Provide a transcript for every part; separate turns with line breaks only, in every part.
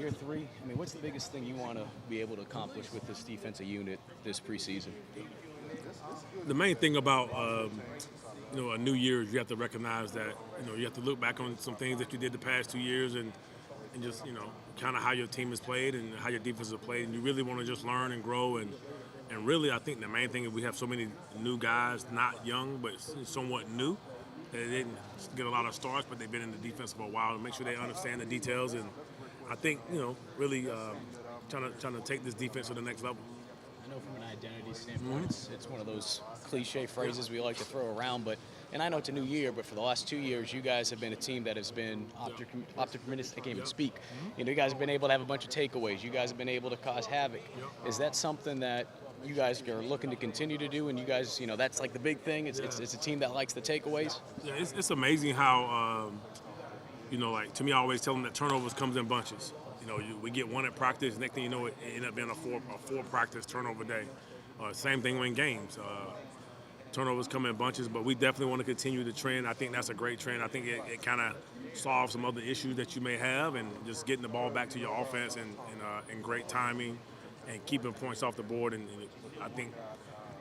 year three. I mean, what's the biggest thing you want to be able to accomplish with this defensive unit this preseason?
The main thing about a new year is you have to recognize that you have to look back on some things that you did the past 2 years and just kind of how your team has played and how your defense has played, and you really want to just learn and grow and really I think the main thing is we have so many new guys, not young but somewhat new. They didn't get a lot of starts, but they've been in the defense for a while to make sure they understand the details. And I think, really trying to take this defense to the next level.
I know from an identity standpoint, it's one of those cliche phrases we like to throw around, and I know it's a new year, but for the last 2 years, you guys have been a team that has been opportunistic. I can't even speak. You guys have been able to have a bunch of takeaways. You guys have been able to cause havoc. Is that something that you guys are looking to continue to do, and you guys, that's like the big thing? It's a team that likes the takeaways?
Yeah, it's amazing how, like, to me, I always tell them that turnovers comes in bunches. We get one at practice, next thing you know, it ends up being a four practice turnover day. Same thing in games. Turnovers come in bunches, but we definitely want to continue the trend. I think that's a great trend. I think it kind of solves some other issues that you may have, and just getting the ball back to your offense and great timing and keeping points off the board. And I think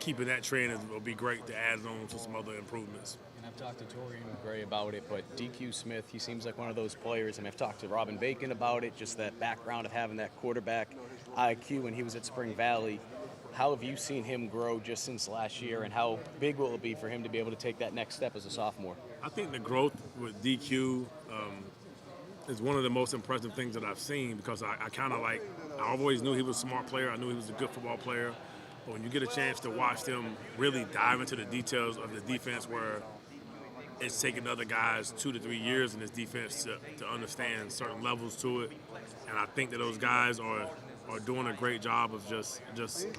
keeping that trend will be great to add on to some other improvements.
And I've talked to Torian Gray about it, but DQ Smith, he seems like one of those players. And I've talked to Robin Bacon about it, just that background of having that quarterback IQ when he was at Spring Valley. How have you seen him grow just since last year, and how big will it be for him to be able to take that next step as a sophomore?
I think the growth with DQ is one of the most impressive things that I've seen, because I always knew he was a smart player. I knew he was a good football player. But when you get a chance to watch them really dive into the details of the defense, where it's taken other guys 2 to 3 years in this defense to understand certain levels to it. And I think that those guys are doing a great job of just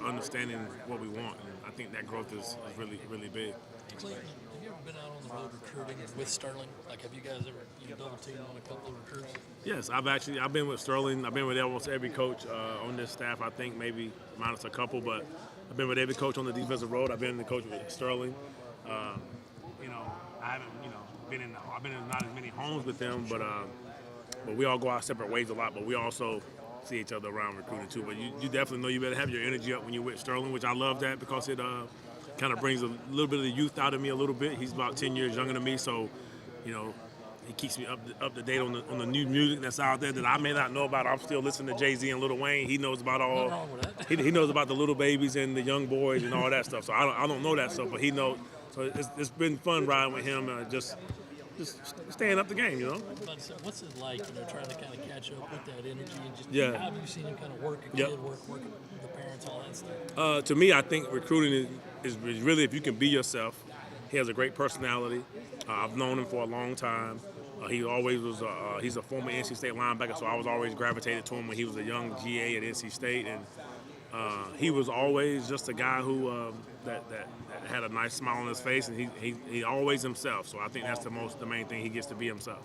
understanding what we want. And I think that growth is really, really big.
Clayton, have you ever been out on the road recruiting with Sterling? Like, have you guys ever double teamed on a couple of recruits?
Yes, I've been with Sterling. I've been with almost every coach on this staff. I think maybe minus a couple, but I've been with every coach on the defensive road. I've been the coach with Sterling. I haven't I've been in not as many homes with them, but we all go our separate ways a lot. But we also see each other around recruiting too. But you definitely know you better have your energy up when you're with Sterling, which I love that, because it kind of brings a little bit of the youth out of me a little bit. He's about 10 years younger than me, so he keeps me up to date on the new music that's out there that I may not know about. I'm still listening to Jay-Z and Lil Wayne. He knows about all.
Nothing wrong with that.
He knows about the little babies and the young boys and all that stuff. So I don't know that stuff, but he knows. So it's been fun riding with him, just staying up the game,
But so what's it like, trying to kind of catch up with that energy, and just
Yeah.
how have you seen him kind of work a kid, work with the parents, all that stuff?
To me, I think recruiting is really if you can be yourself. He has a great personality. I've known him for a long time. He always was. He's a former NC State linebacker, so I was always gravitated to him when he was a young GA at NC State, and he was always just a guy who that had a nice smile on his face, and he always himself. So I think that's the main thing. He gets to be himself.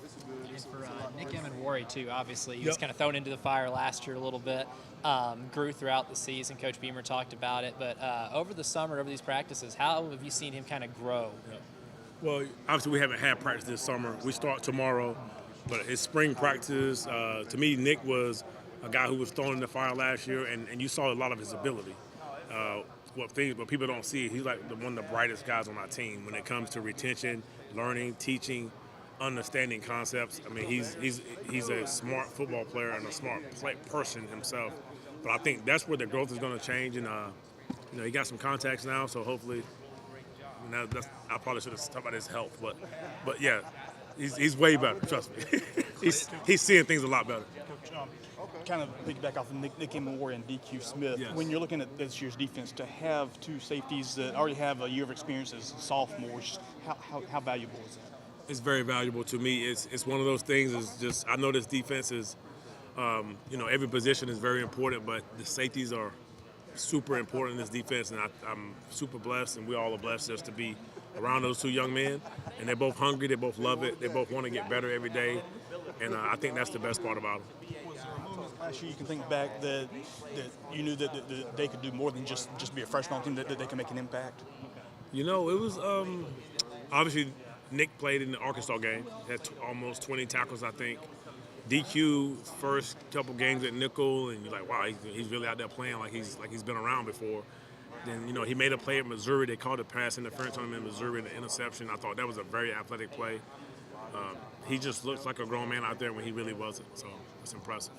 And for Nick Emmanwori too, obviously he was kind of thrown into the fire last year a little bit. Grew throughout the season. Coach Beamer talked about it, but over the summer, over these practices, how have you seen him kind of grow?
Well, obviously we haven't had practice this summer. We start tomorrow, but his spring practice, to me, Nick was a guy who was thrown in the fire last year, and you saw a lot of his ability. What people don't see, he's like one of the brightest guys on our team when it comes to retention, learning, teaching, understanding concepts. I mean, he's a smart football player and a smart person himself. But I think that's where the growth is going to change, and he got some contacts now, so hopefully. I probably should have talked about his health, but yeah, he's way better. Trust me, he's seeing things a lot better.
Coach, kind of piggyback off of Nick Emmanwori and DQ Smith.
Yes.
When you're looking at this year's defense, to have two safeties that already have a year of experience as sophomores, how valuable is that?
It's very valuable to me. It's one of those things. Is just I know this defense is, every position is very important, but the safeties are super important in this defense, and I'm super blessed, and we all are blessed just to be around those two young men. And they're both hungry, they both love it, they both want to get better every day, and I think that's the best part about them.
Was there a moment last year you can think back that you knew that they could do more than just be a freshman team, that they can make an impact?
It was obviously Nick played in the Arkansas game, had almost 20 tackles, I think. DQ first couple games at nickel, and you're like, wow, he's really out there playing like he's been around before. Then he made a play at Missouri. They called a pass interference on him in Missouri, and an interception. I thought that was a very athletic play. He just looks like a grown man out there when he really wasn't. So it's impressive.